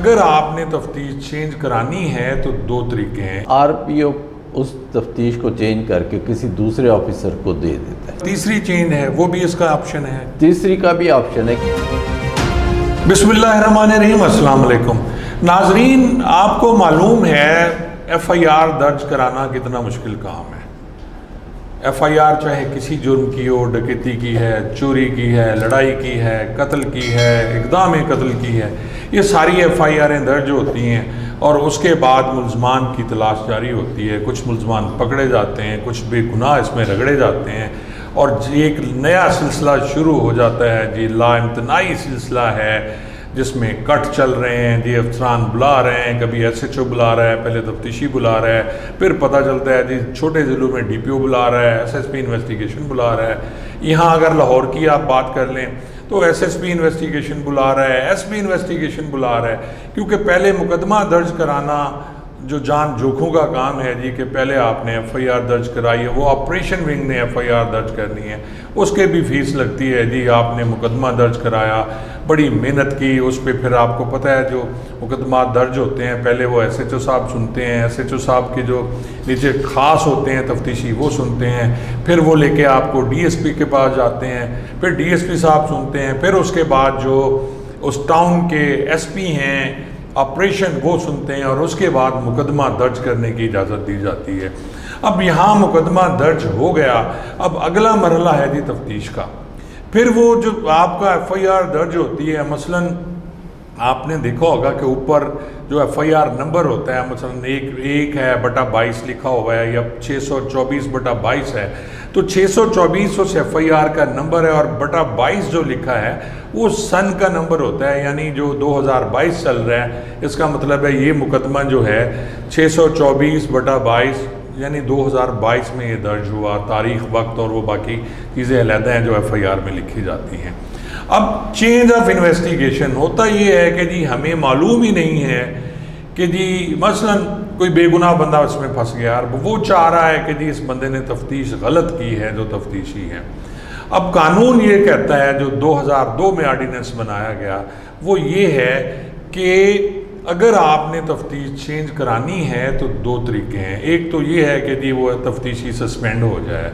اگر آپ نے تفتیش چینج کرانی ہے تو دو طریقے ہیں۔ آر پی او اس تفتیش کو چینج کر کے کسی دوسرے آفیسر کو دے دیتا ہے۔ تیسری چینج ہے، وہ بھی اس کا آپشن ہے۔ تیسری کا بھی آپشن ہے۔ بسم اللہ الرحمن الرحیم، السلام علیکم ناظرین۔ آپ کو معلوم ہے ایف آئی آر درج کرانا کتنا مشکل کام ہے۔ ایف آئی آر چاہے کسی جرم کی ہو، ڈکیتی کی ہے، چوری کی ہے، لڑائی کی ہے، قتل کی ہے، اقدام قتل کی ہے، یہ ساری ایف آئی آریں درج ہوتی ہیں اور اس کے بعد ملزمان کی تلاش جاری ہوتی ہے۔ کچھ ملزمان پکڑے جاتے ہیں، کچھ بے گناہ اس میں رگڑے جاتے ہیں اور ایک نیا سلسلہ شروع ہو جاتا ہے جی، لا امتناعی سلسلہ ہے جس میں کٹ چل رہے ہیں جی، افسران بلا رہے ہیں، کبھی ایس ایچ او بلا رہا ہے، پہلے تفتیشی بلا رہا ہے، پھر پتہ چلتا ہے جی چھوٹے ضلعوں میں ڈی پی او بلا رہا ہے، ایس ایس پی انویسٹیگیشن بلا رہا ہے۔ یہاں اگر لاہور کی آپ بات کر لیں تو ایس ایس پی انویسٹیگیشن بلا رہا ہے، ایس پی انویسٹیگیشن بلا رہا ہے، کیونکہ پہلے مقدمہ درج کرانا جو جان جوکھوں کا کام ہے جی، کہ پہلے آپ نے ایف آئی آر درج کرائی ہے، وہ آپریشن ونگ نے ایف آئی آر درج کرنی ہے، اس کے بھی فیس لگتی ہے جی۔ آپ نے مقدمہ درج کرایا، بڑی محنت کی اس پہ، پھر آپ کو پتہ ہے جو مقدمات درج ہوتے ہیں پہلے وہ ایس ایچ او صاحب سنتے ہیں، ایس ایچ او صاحب کے جو نیچے خاص ہوتے ہیں تفتیشی وہ سنتے ہیں، پھر وہ لے کے آپ کو ڈی ایس پی کے پاس جاتے ہیں، پھر ڈی ایس پی صاحب سنتے ہیں، پھر اس کے بعد جو اس ٹاؤن کے ایس پی ہیں آپریشن وہ سنتے ہیں، اور اس کے بعد مقدمہ درج کرنے کی اجازت دی جاتی ہے۔ اب یہاں مقدمہ درج ہو گیا، اب اگلا مرحلہ ہے جی تفتیش کا۔ پھر وہ جو آپ کا ایف آئی آر درج ہوتی ہے، مثلاً آپ نے دیکھا ہوگا کہ اوپر جو ایف آئی آر نمبر ہوتا ہے، مثلاً 1/22 لکھا ہوا ہے یا 624/22 ہے، تو 624 اس ایف آئی آر کا نمبر ہے، اور /22 جو لکھا ہے وہ سن کا نمبر ہوتا ہے، یعنی جو 2022 چل رہا ہے، اس کا مطلب ہے یہ مقدمہ جو ہے 624/22 یعنی 2022 میں یہ درج ہوا، تاریخ، وقت اور وہ باقی چیزیں علیحدہ ہیں جو ایف آئی آر میں لکھی جاتی ہیں۔ اب چینج آف انویسٹیگیشن ہوتا یہ ہے کہ جی ہمیں معلوم ہی نہیں ہے کہ جی مثلاً کوئی بے گناہ بندہ اس میں پھنس گیا، اور وہ چاہ رہا ہے کہ جی اس بندے نے تفتیش غلط کی ہے جو تفتیشی ہے۔ اب قانون یہ کہتا ہے، جو 2002 میں آرڈیننس بنایا گیا، وہ یہ ہے کہ اگر آپ نے تفتیش چینج کرانی ہے تو دو طریقے ہیں۔ ایک تو یہ ہے کہ جی وہ تفتیشی سسپینڈ ہو جائے،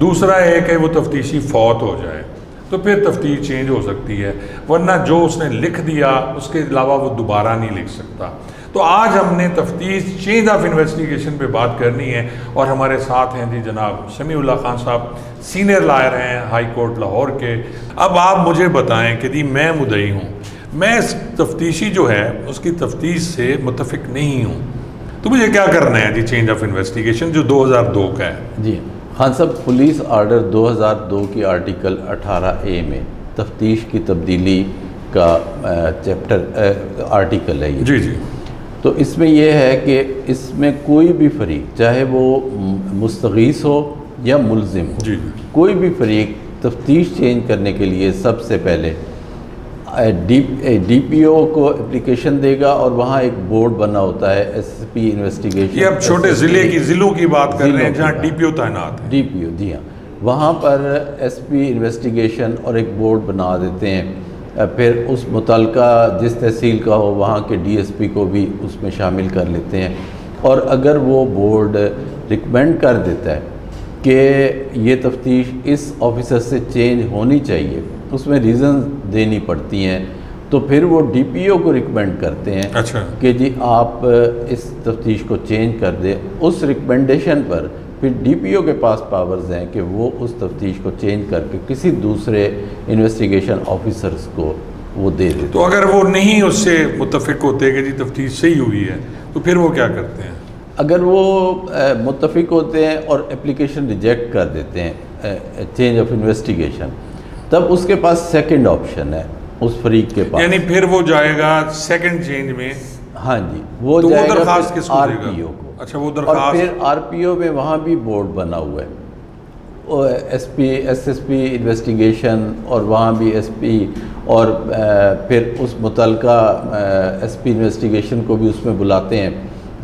دوسرا ہے کہ وہ تفتیشی فوت ہو جائے، تو پھر تفتیش چینج ہو سکتی ہے، ورنہ جو اس نے لکھ دیا اس کے علاوہ وہ دوبارہ نہیں لکھ سکتا۔ تو آج ہم نے تفتیش چینج آف انویسٹیگیشن پہ بات کرنی ہے، اور ہمارے ساتھ ہیں جی جناب سمیع اللہ خان صاحب، سینئر لائر ہیں ہائی کورٹ لاہور کے۔ اب آپ مجھے بتائیں کہ جی میں مدعی ہوں، میں اس تفتیشی جو ہے اس کی تفتیش سے متفق نہیں ہوں، تو مجھے کیا کرنا ہے جی چینج آف انویسٹیگیشن جو 2002 کا ہے؟ جی خان صاحب، پولیس آرڈر 2002 کی آرٹیکل 18A میں تفتیش کی تبدیلی کا چیپٹر آرٹیکل ہے یہ۔ جی جی۔ تو اس میں یہ ہے کہ اس میں کوئی بھی فریق، چاہے وہ مستغیث ہو یا ملزم ہو، جی کوئی بھی فریق تفتیش چینج کرنے کے لیے سب سے پہلے ڈی پی او کو اپلیکیشن دے گا، اور وہاں ایک بورڈ بنا ہوتا ہے ایس پی انویسٹیگیشن۔ یہ اب چھوٹے ضلعوں کی بات کر رہے ہیں جہاں ڈی پی او تعینات ہے۔ ڈی پی او، جی ہاں، وہاں پر ایس پی انویسٹیگیشن اور ایک بورڈ بنا دیتے ہیں، پھر اس متعلقہ جس تحصیل کا ہو وہاں کے ڈی ایس پی کو بھی اس میں شامل کر لیتے ہیں، اور اگر وہ بورڈ ریکمینڈ کر دیتا ہے کہ یہ تفتیش اس آفیسر سے چینج ہونی چاہیے، اس میں ریزن دینی پڑتی ہیں، تو پھر وہ ڈی پی او کو ریکمینڈ کرتے ہیں کہ جی آپ اس تفتیش کو چینج کر دیں۔ اس ریکمینڈیشن پر پھر ڈی پی او کے پاس پاورز ہیں کہ وہ اس تفتیش کو چینج کر کے کسی دوسرے انویسٹیگیشن آفیسرز کو وہ دے دیتے ہیں۔ تو اگر وہ نہیں اس سے متفق ہوتے کہ جی تفتیش صحیح ہوئی ہے، تو پھر وہ کیا کرتے ہیں؟ اگر وہ متفق ہوتے ہیں اور اپلیکیشن ریجیکٹ کر دیتے ہیں چینج آف انویسٹیگیشن، تب اس کے پاس سیکنڈ آپشن ہے اس فریق کے پاس، یعنی پھر وہ جائے گا سیکنڈ چینج میں۔ ہاں جی، وہ جائے گا درخواست کس کو آر دے گا؟ پی او کو۔ اچھا، وہ اور درخواست پھر آر پی او میں وہاں بھی بورڈ بنا ہوا ہے، ایس ایس پی انویسٹیگیشن، اور وہاں بھی ایس پی، اور پھر اس متعلقہ ایس پی انویسٹیگیشن کو بھی اس میں بلاتے ہیں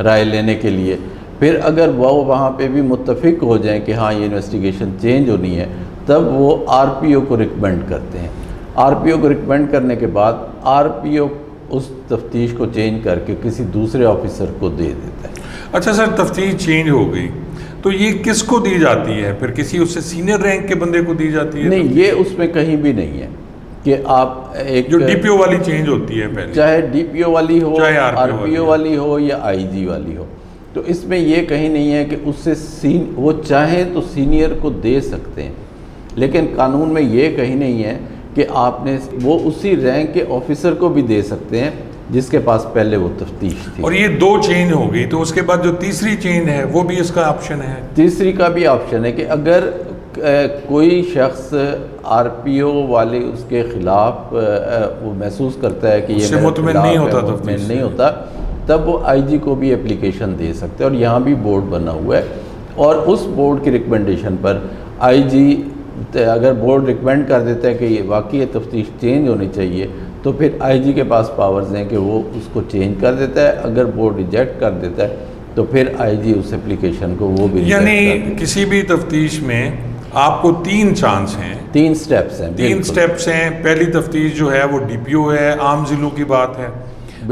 رائے لینے کے لیے۔ پھر اگر وہ وہاں پہ بھی متفق ہو جائیں کہ ہاں یہ انویسٹیگیشن چینج ہونی ہے، تب وہ آر پی او کو ریکمینڈ کرتے ہیں۔ آر پی او کو ریکمینڈ کرنے کے بعد آر پی او اس تفتیش کو چینج کر کے کسی دوسرے آفیسر کو دے دیتا ہے۔ اچھا سر، تفتیش چینج ہو گئی تو یہ کس کو دی جاتی ہے؟ پھر کسی اس سے سینئر رینک کے بندے کو دی جاتی ہے؟ نہیں، یہ اس میں کہیں بھی نہیں ہے کہ آپ ایک جو ڈی پی او والی چینج ہوتی ہے پہلے، چاہے ڈی پی او والی ہو، چاہے آر پی او والی ہو یا آئی جی والی ہو، تو اس میں یہ کہیں نہیں ہے کہ اس سے وہ چاہیں تو سینئر کو دے سکتے ہیں، لیکن قانون میں یہ کہیں نہیں ہے کہ آپ نے وہ اسی رینک کے آفیسر کو بھی دے سکتے ہیں جس کے پاس پہلے وہ تفتیش تھی۔ اور یہ 2 چینج ہو گئی، تو اس کے بعد جو تیسری چینج ہے وہ بھی اس کا آپشن ہے؟ تیسری کا بھی آپشن ہے کہ اگر کوئی شخص آر پی او والے اس کے خلاف وہ محسوس کرتا ہے کہ یہ مطمئن نہیں ہوتا، مطمئن نہیں ہوتا، تب وہ آئی جی کو بھی اپلیکیشن دے سکتے ہیں، اور یہاں بھی بورڈ بنا ہوا ہے، اور اس بورڈ کی ریکمنڈیشن پر آئی جی اگر بورڈ ریکمینڈ کر دیتا ہے کہ یہ واقعی تفتیش چینج ہونی چاہیے تو پھر آئی جی کے پاس پاورز ہیں کہ وہ اس کو چینج کر دیتا ہے۔ اگر بورڈ ریجیکٹ کر دیتا ہے تو پھر آئی جی اس اپلیکیشن کو وہ بھی یعنی کسی بھی تفتیش میں آپ کو 3 چانس ہیں، 3 سٹیپس ہیں، 3 سٹیپس ہیں۔ پہلی تفتیش جو ہے وہ ڈی پی او ہے، عام ضلعوں کی بات ہے،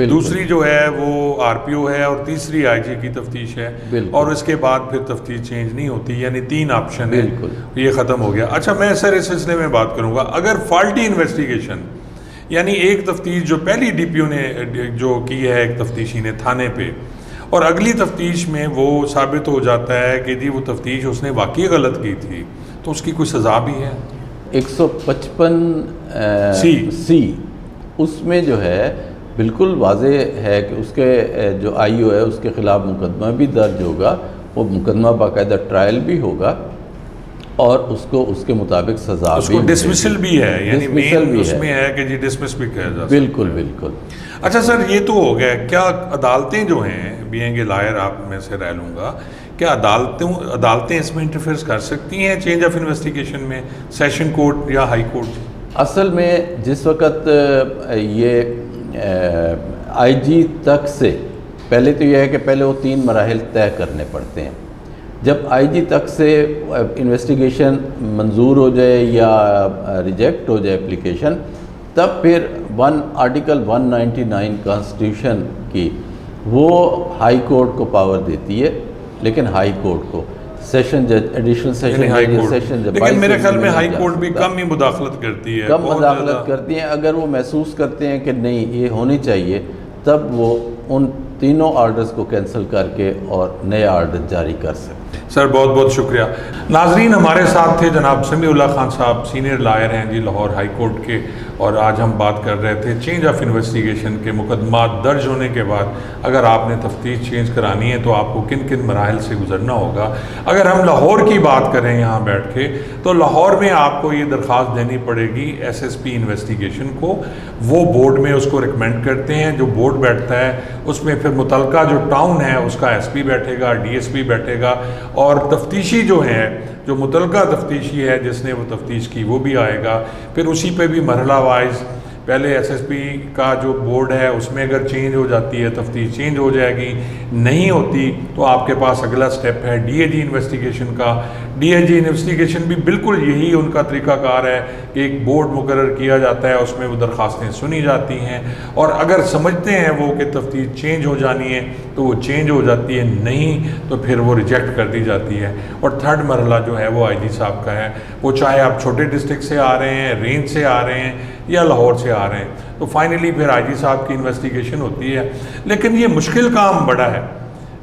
دوسری جو ہے وہ آر پی او ہے، اور تیسری آئی جی کی تفتیش ہے، اور اس کے بعد پھر تفتیش چینج نہیں ہوتی، یعنی 3 آپشن ہیں، یہ ختم ہو گیا۔ اچھا، میں سر اس سلسلے میں بات کروں گا، اگر فالٹی انویسٹیگیشن، یعنی ایک تفتیش جو پہلی ڈی پی او نے جو کی ہے ایک تفتیشی نے تھانے پہ، اور اگلی تفتیش میں وہ ثابت ہو جاتا ہے کہ جی وہ تفتیش اس نے واقعی غلط کی تھی، تو اس کی کوئی سزا بھی ہے؟ 155 سی اس میں جو ہے بالکل واضح ہے کہ اس کے جو آئی او ہے اس کے خلاف مقدمہ بھی درج ہوگا، وہ مقدمہ باقاعدہ ٹرائل بھی ہوگا، اور اس کو اس کے مطابق سزا بھی، اس کو ڈسمسل بھی ہے، یعنی مین اس میں ہے کہ جی ڈسمس بھی کیا جا سکتا ہے۔ بالکل بالکل۔ اچھا سر، یہ تو ہو گیا، کیا عدالتیں جو ہیں، بینگ اے لائر آپ میں سے رائے لوں گا، کیا عدالتیں اس میں انٹرفیئر کر سکتی ہیں چینج آف انویسٹیگیشن میں، سیشن کورٹ یا ہائی کورٹ؟ اصل میں جس وقت یہ آئی جی تک سے پہلے تو یہ ہے کہ پہلے وہ 3 مراحل طے کرنے پڑتے ہیں۔ جب آئی جی تک سے انویسٹیگیشن منظور ہو جائے یا ریجیکٹ ہو جائے اپلیکیشن، تب پھر آرٹیکل 199 کانسٹیٹیوشن کی وہ ہائی کورٹ کو پاور دیتی ہے، لیکن ہائی کورٹ کو سیشن جج، ایڈیشنل سیشن جج، سیشن جج، لیکن میرے خیال میں ہائی کورٹ بھی کم ہی مداخلت کرتی ہے، کم مداخلت کرتی ہیں۔ اگر وہ محسوس کرتے ہیں کہ نہیں یہ ہونی چاہیے، تب وہ ان تینوں آرڈرز کو کینسل کر کے اور نئے آرڈر جاری کر سکتے ہیں۔ سر بہت بہت شکریہ۔ ناظرین، ہمارے ساتھ تھے جناب سمیع اللہ خان صاحب، سینئر لائر ہیں جی لاہور ہائی کورٹ کے، اور آج ہم بات کر رہے تھے چینج آف انویسٹیگیشن کے مقدمات درج ہونے کے بعد اگر آپ نے تفتیش چینج کرانی ہے تو آپ کو کن کن مراحل سے گزرنا ہوگا۔ اگر ہم لاہور کی بات کریں یہاں بیٹھ کے، تو لاہور میں آپ کو یہ درخواست دینی پڑے گی ایس ایس پی انویسٹیگیشن کو، وہ بورڈ میں اس کو ریکمینڈ کرتے ہیں، جو بورڈ بیٹھتا ہے اس میں پھر متعلقہ جو ٹاؤن ہے اس کا ایس پی بیٹھے گا، ڈی ایس پی بیٹھے گا، اور تفتیشی جو ہے، جو متعلقہ تفتیشی ہے جس نے وہ تفتیش کی، وہ بھی آئے گا۔ پھر اسی پہ بھی مرحلہ وائز پہلے ایس ایس پی کا جو بورڈ ہے اس میں اگر چینج ہو جاتی ہے، تفتیش چینج ہو جائے گی، نہیں ہوتی تو آپ کے پاس اگلا سٹیپ ہے ڈی اے جی انویسٹیگیشن کا۔ ڈی اے جی انویسٹیگیشن بھی بالکل یہی ان کا طریقہ کار ہے کہ ایک بورڈ مقرر کیا جاتا ہے، اس میں وہ درخواستیں سنی جاتی ہیں، اور اگر سمجھتے ہیں وہ کہ تفتیش چینج ہو جانی ہے تو وہ چینج ہو جاتی ہے، نہیں تو پھر وہ ریجیکٹ کر دی جاتی ہے۔ اور تھرڈ مرحلہ جو ہے وہ آئی جی صاحب کا ہے، وہ چاہے آپ چھوٹے ڈسٹرکٹ سے آ رہے ہیں، رینج سے آ رہے ہیں یا لاہور سے آ رہے ہیں، تو فائنلی پھر آئی جی صاحب کی انویسٹیگیشن ہوتی ہے۔ لیکن یہ مشکل کام بڑا ہے۔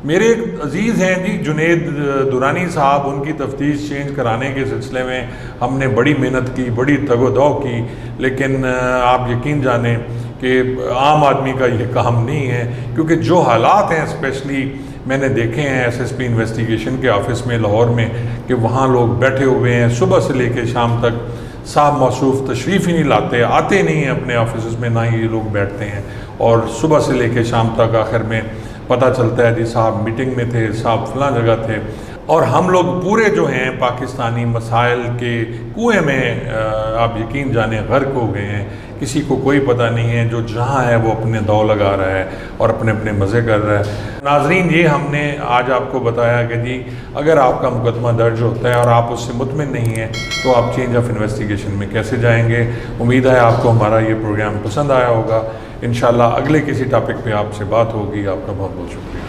میرے ایک عزیز ہیں جی جنید دورانی صاحب، ان کی تفتیش چینج کرانے کے سلسلے میں ہم نے بڑی محنت کی، بڑی تگ و دو کی، لیکن آپ یقین جانیں کہ عام آدمی کا یہ کام نہیں ہے، کیونکہ جو حالات ہیں اسپیشلی میں نے دیکھے ہیں ایس ایس پی انویسٹیگیشن کے آفس میں لاہور میں، کہ وہاں لوگ بیٹھے ہوئے ہیں صبح سے لے کے شام تک، صاحب موصوف تشریف ہی نہیں لاتے، آتے نہیں ہیں اپنے آفیسز میں، نہ ہی یہ لوگ بیٹھتے ہیں، اور صبح سے لے کے شام تک آخر میں پتہ چلتا ہے جی صاحب میٹنگ میں تھے، صاحب فلاں جگہ تھے، اور ہم لوگ پورے جو ہیں پاکستانی مسائل کے کنویں میں آپ یقین جانیں غرق ہو گئے ہیں. کسی کو کوئی پتہ نہیں ہے، جو جہاں ہے وہ اپنے دو لگا رہا ہے اور اپنے اپنے مزے کر رہا ہے. ناظرین، یہ ہم نے آج آپ کو بتایا کہ جی اگر آپ کا مقدمہ درج ہوتا ہے اور آپ اس سے مطمئن نہیں ہیں تو آپ چینج آف انویسٹیگیشن میں کیسے جائیں گے. امید ہے آپ کو ہمارا یہ پروگرام پسند آیا ہوگا. انشاءاللہ اگلے کسی ٹاپک پہ آپ سے بات ہوگی. آپ کا بہت بہت شکریہ.